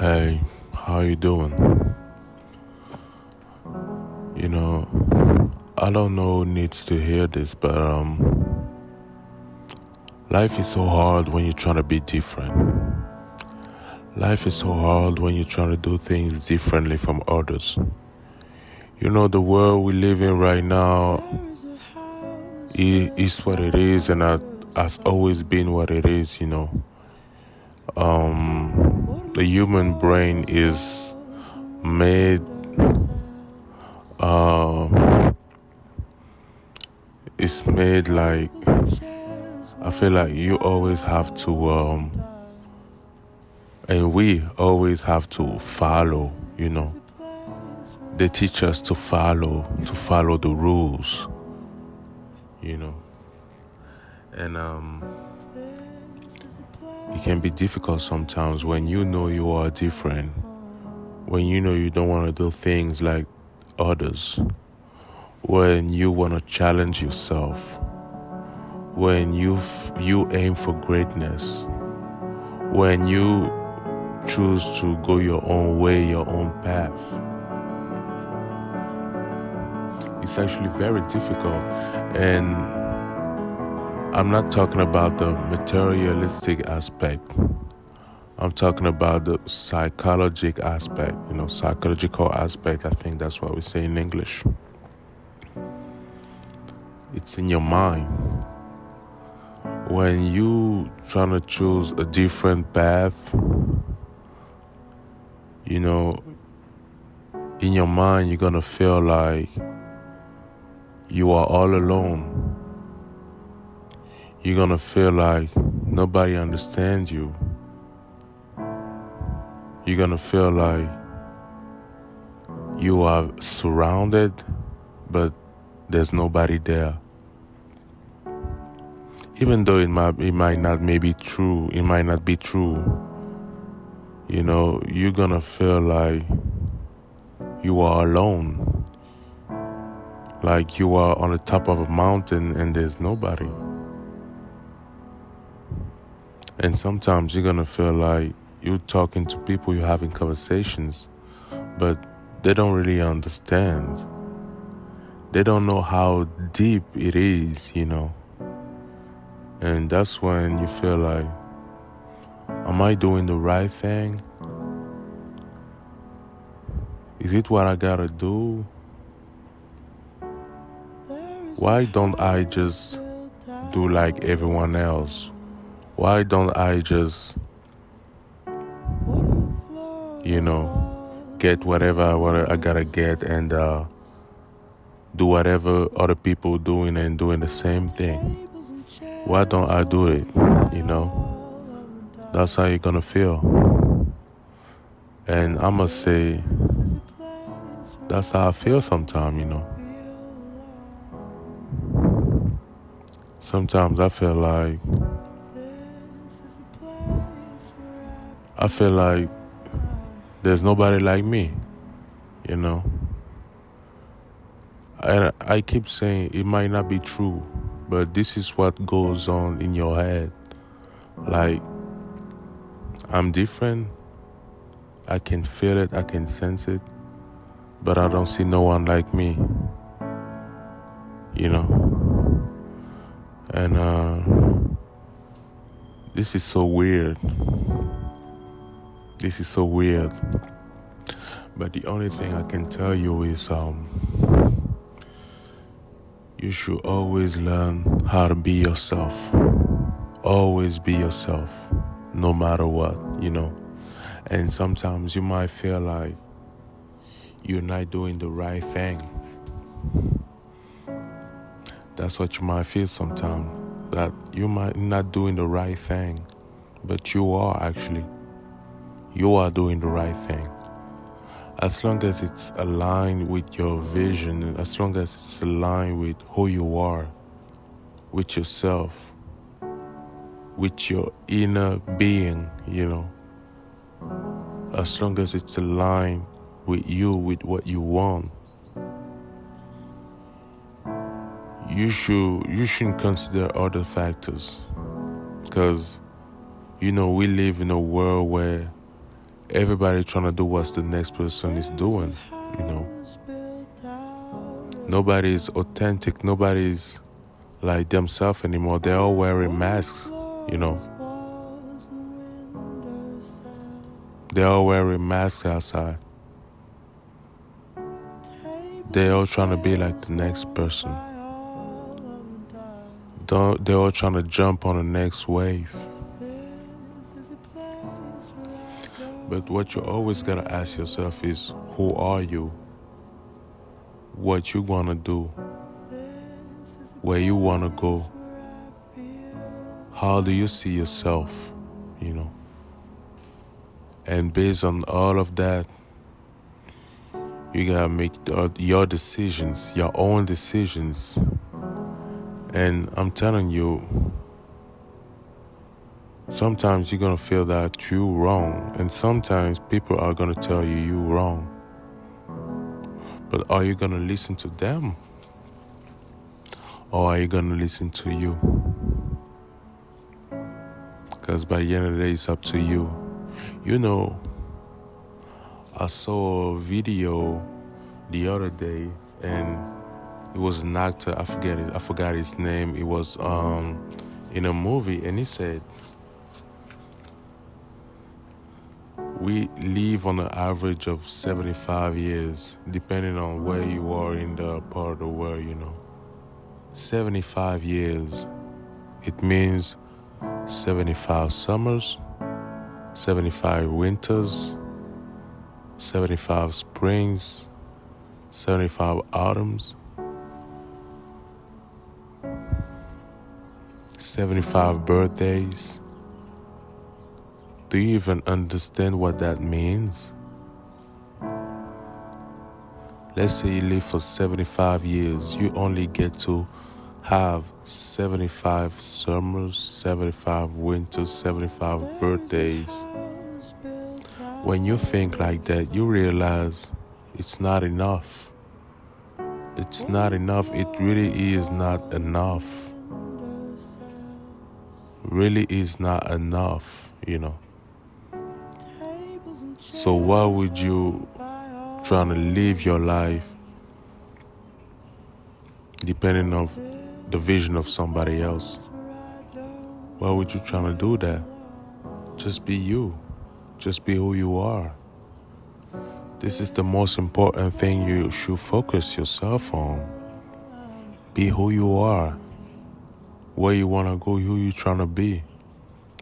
Hey, how you doing? You know, I don't know who needs to hear this, but life is so hard when you're trying to be different. Life is so hard when you're trying to do things differently from others. The world we live in right now is what it is, and has always been what it is. The human brain made uh, is made like I feel like you always have to and we always have to follow. They teach us to follow the rules, you know. And it can be difficult sometimes when you know you are different, when you know you don't want to do things like others, when you want to challenge yourself, when you aim for greatness, when you choose to go your own way, your own path. It's actually very difficult. And I'm not talking about the materialistic aspect. I'm talking about the psychological aspect, psychological aspect. I think that's what we say in English. It's in your mind. When you trying to choose a different path, in your mind you're gonna feel like you are all alone. You're gonna feel like nobody understands you. You're gonna feel like you are surrounded, but there's nobody there. Even though it might not be true, you're gonna feel like you are alone. Like you are on the top of a mountain and there's nobody. And sometimes you're gonna feel like you're talking to people, you're having conversations, but they don't really understand. They don't know how deep it is, And that's when you feel like, am I doing the right thing? Is it what I gotta do? Why don't I just do like everyone else? Why don't I just, get whatever I gotta get and do whatever other people doing and doing the same thing? Why don't I do it? That's how you're gonna feel. And I must say, that's how I feel sometimes, Sometimes I feel like there's nobody like me, And I keep saying it might not be true, but this is what goes on in your head. Like, I'm different. I can feel it. I can sense it. But I don't see no one like me. And this is so weird. But the only thing I can tell you is you should always learn how to be yourself. Always be yourself, no matter what, And sometimes you might feel like you're not doing the right thing. That's what you might feel sometimes, that you might not doing the right thing, but you are actually. You are doing the right thing. As long as it's aligned with your vision, as long as it's aligned with who you are, with yourself, with your inner being, As long as it's aligned with you, with what you want, you shouldn't consider other factors. Because, we live in a world where everybody trying to do what the next person is doing, you know. Nobody is authentic, nobody's like themselves anymore. They're all wearing masks, you know. They're all wearing masks outside. They're all trying to be like the next person. They're all trying to jump on the next wave. But what you always gotta ask yourself is, who are you? What you wanna do? Where you wanna go? How do you see yourself? You know? And based on all of that, you gotta make your decisions, your own decisions. And I'm telling you, sometimes you're gonna feel that you're wrong, and sometimes people are gonna tell you you're wrong. But are you gonna listen to them? Or are you gonna listen to you? Because by the end of the day, it's up to you. You know, I saw a video the other day, and it was an actor, I forgot his name. It was in a movie, and he said, we live on an average of 75 years, depending on where you are in the part of the world, you know. 75 years. It means 75 summers, 75 winters, 75 springs, 75 autumns, 75 birthdays. Do you even understand what that means? Let's say you live for 75 years. You only get to have 75 summers, 75 winters, 75 birthdays. When you think like that, you realize it's not enough. It's not enough. It really is not enough. Really is not enough, you know. So why would you trying to live your life depending on the vision of somebody else? Why would you trying to do that? Just be you. Just be who you are. This is the most important thing you should focus yourself on. Be who you are. Where you want to go, who you trying to be.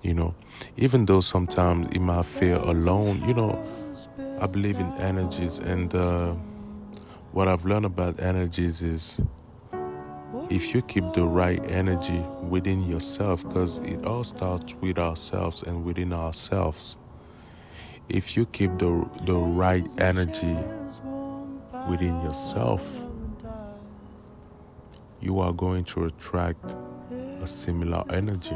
You know, even though sometimes you might feel alone, you know, I believe in energies, and what I've learned about energies is if you keep the right energy within yourself, because it all starts with ourselves and within ourselves. If you keep the right energy within yourself, you are going to attract a similar energy.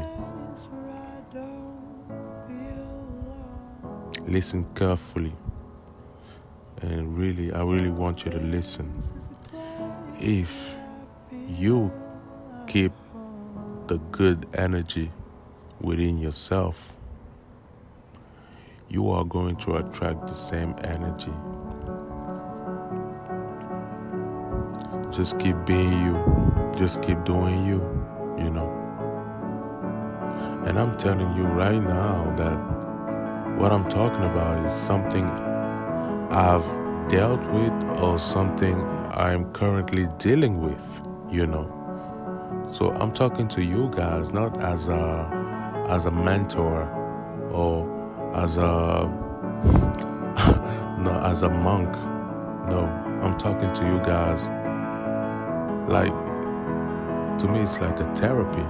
Listen carefully, and I really want you to listen. If you keep the good energy within yourself, you are going to attract the same energy. Just keep being you. Just keep doing you, you know. And I'm telling you right now that what I'm talking about is something I've dealt with or something I'm currently dealing with, you know. So I'm talking to you guys not as a mentor or as a no, as a monk. No, I'm talking to you guys like, to me it's like a therapy.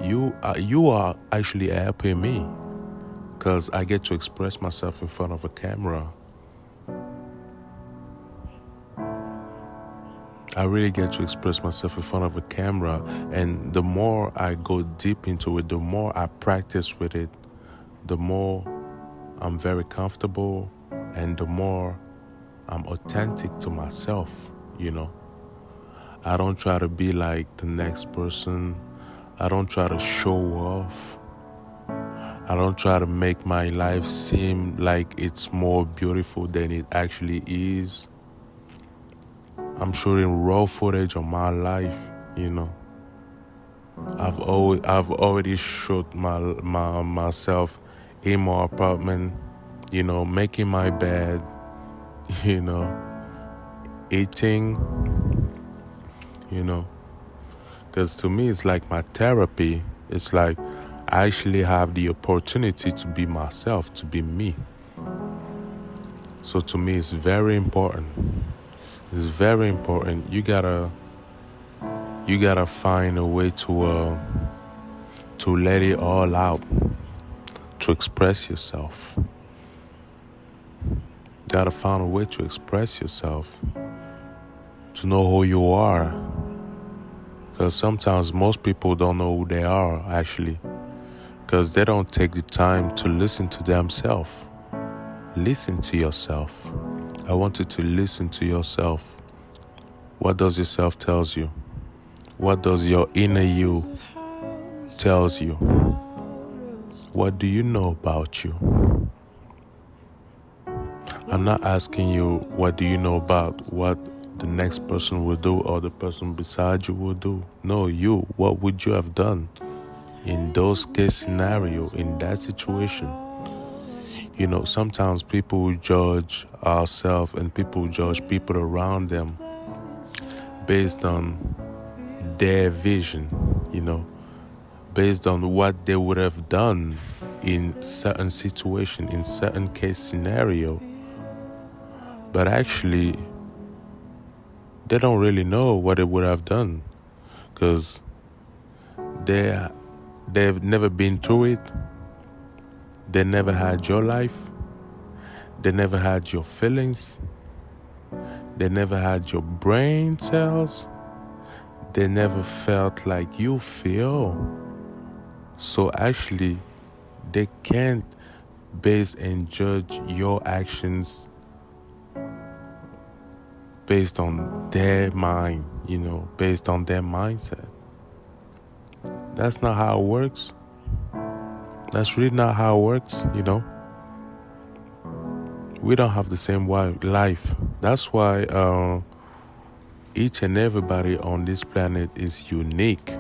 You are actually helping me, because I get to express myself in front of a camera. I really get to express myself in front of a camera, and the more I go deep into it, the more I practice with it, the more I'm very comfortable, and the more I'm authentic to myself, you know. I don't try to be like the next person. I don't try to show off. I don't try to make my life seem like it's more beautiful than it actually is. I'm shooting raw footage of my life, you know. I've already shot myself in my apartment, you know, making my bed, you know, eating, you know, because to me it's like my therapy. It's like I actually have the opportunity to be myself, to be me. So to me it's very important. It's very important. You gotta find a way to let it all out, to express yourself. Gotta find a way to express yourself, to know who you are. Because sometimes most people don't know who they are, actually. Because they don't take the time to listen to themselves. Listen to yourself. I want you to listen to yourself. What does yourself tells you? What does your inner you tells you? What do you know about you? I'm not asking you what do you know about what the next person will do or the person beside you will do. No, you. What would you have done in those case scenario, in that situation? You know, sometimes people judge ourselves and people judge people around them based on their vision, you know, based on what they would have done in certain situation, in certain case scenario. But actually, they don't really know what they would have done because they've never been through it. They never had your life. They never had your feelings. They never had your brain cells. They never felt like you feel. So actually, they can't base and judge your actions based on their mind, you know, based on their mindset. That's not how it works. That's really not how it works, you know. We don't have the same life. That's why each and everybody on this planet is unique.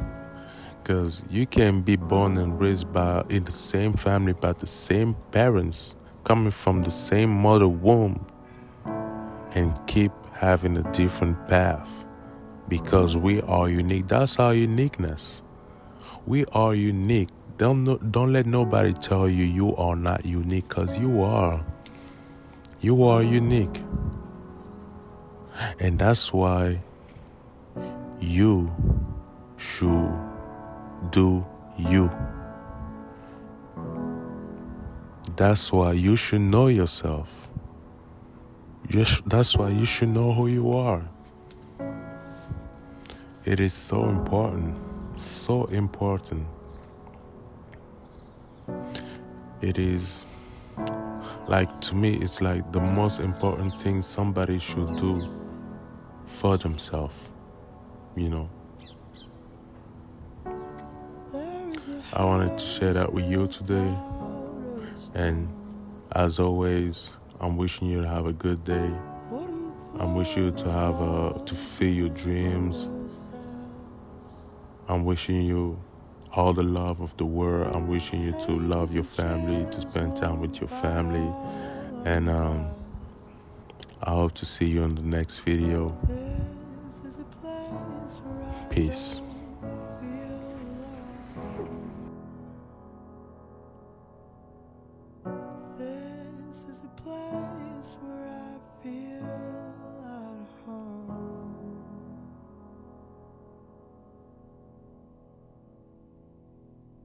Because you can be born and raised in the same family by the same parents, coming from the same mother womb, and keep having a different path. Because we are unique. That's our uniqueness. We are unique. Don't let nobody tell you you are not unique, because you are. You are unique. And that's why you should do you. That's why you should know yourself. That's why you should know who you are. It is so important. So important. It is like, to me, it's like the most important thing somebody should do for themselves, you know. I wanted to share that with you today. And as always, I'm wishing you to have a good day. I'm wishing you to fulfill your dreams. I'm wishing you all the love of the world. I'm wishing you to love your family, to spend time with your family. And I hope to see you in the next video. Peace. This is a place where I feel